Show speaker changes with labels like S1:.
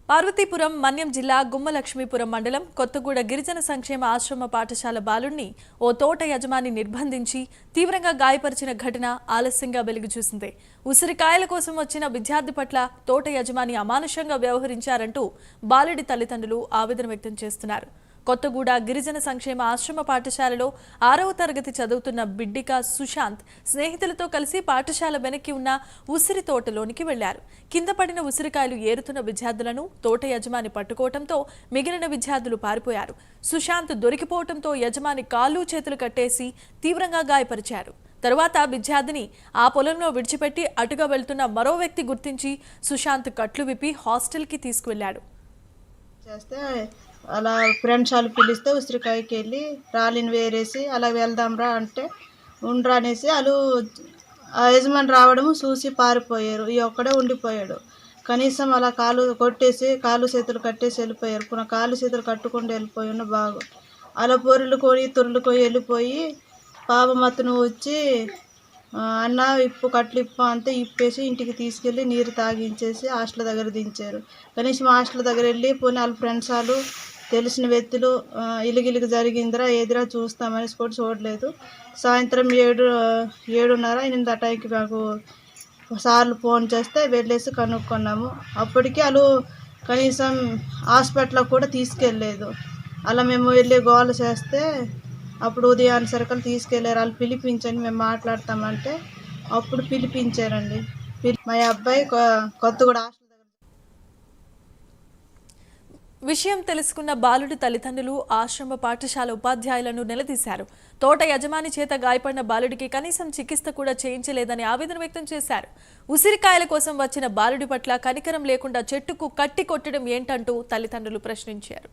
S1: పార్వతీపురం మన్యం జిల్లా గుమ్మలక్ష్మీపురం మండలం కొత్తగూడ గిరిజన సంక్షేమ ఆశ్రమ పాఠశాల బాలుడిని ఓ తోట యజమాని నిర్బంధించి తీవ్రంగా గాయపరిచిన ఘటన ఆలస్యంగా వెలుగు చూసింది. ఉసిరికాయల కోసం వచ్చిన విద్యార్థి పట్ల తోట యజమాని అమానుషంగా వ్యవహరించారంటూ బాలుడి తల్లిదండ్రులు ఆవేదన వ్యక్తం చేస్తున్నారు. కొత్తగూడ గిరిజన సంక్షేమ ఆశ్రమ పాఠశాలలో 6వ తరగతి చదువుతున్న బిడ్డిక సుశాంత్ స్నేహితులతో కలిసి పాఠశాల వెనక్కి ఉన్న ఉసిరి తోటలోనికి వెళ్లారు. కింద పడిన ఉసిరికాయలు ఏరుతున్న విద్యార్థులను తోట యజమాని పట్టుకోవడంతో మిగిలిన విద్యార్థులు పారిపోయారు. సుశాంత్ దొరికిపోవడంతో యజమాని కాళ్ళు చేతులు కట్టేసి తీవ్రంగా గాయపరిచారు. తరువాత విద్యార్థిని ఆ పొలంలో విడిచిపెట్టి అటుగా వెళ్తున్న మరో వ్యక్తి గుర్తించి సుశాంత్ కట్లు విప్పి హాస్టల్కి తీసుకువెళ్లాడు.
S2: అలా ఫ్రెండ్స్ వాళ్ళు పిలిస్తే ఉసిరికాయకి వెళ్ళి రాలిని వేరేసి అలా వెళ్దాంరా అంటే ఉండరా అనేసి వాళ్ళు ఆ యజమాని రావడము చూసి పారిపోయారు. ఈ ఒక్కడే ఉండిపోయాడు. కనీసం అలా కాలు కొట్టేసి కాళ్ళు చేతులు కట్టేసి వెళ్ళిపోయారు. పునః కాళ్ళు చేతులు కట్టుకుంటూ వెళ్ళిపోయిన బాగు అలా పొరులుకొని తురులుకొని వెళ్ళిపోయి పాపం అతను వచ్చి అన్న ఇప్పు కట్లు ఇప్పు అంతే ఇప్పేసి ఇంటికి తీసుకెళ్ళి నీరు తాగించేసి హాస్టల్ దగ్గర దించారు. కనీసం హాస్టల్ దగ్గర వెళ్ళి పోనీ వాళ్ళ ఫ్రెండ్స్ వాళ్ళు తెలిసిన వ్యక్తులు ఇలిగిలిగి జరిగిందిరా ఏదిరా చూస్తామనేసి కూడా చూడలేదు. సాయంత్రం 7:30-8 ఆ టైంకి మాకు సార్లు ఫోన్ చేస్తే వెళ్ళేసి కనుక్కున్నాము. అప్పటికి వాళ్ళు కనీసం హాస్పిటల్కి కూడా తీసుకెళ్ళలేదు. అలా మేము వెళ్ళి గోల చేస్తే అప్పుడు ఉదయాన్ని సరుకులు తీసుకెళ్ళారు. వాళ్ళు పిలిపించండి మేము మాట్లాడతామంటే అప్పుడు పిలిపించారండి. మా అబ్బాయి కొత్తగూడ హాస్టల్ దగ్గర.
S1: విషయం తెలుసుకున్న బాలుడి తల్లిదండ్రులు ఆశ్రమ పాఠశాల ఉపాధ్యాయులను నిలదీశారు. తోట యజమాని చేత గాయపడిన బాలుడికి కనీసం చికిత్స కూడా చేయించలేదని ఆవేదన వ్యక్తం చేశారు. ఉసిరికాయల కోసం వచ్చిన బాలుడి పట్ల కనికరం లేకుండా చెట్టుకు కట్టి కొట్టడం ఏంటంటూ తల్లిదండ్రులు ప్రశ్నించారు.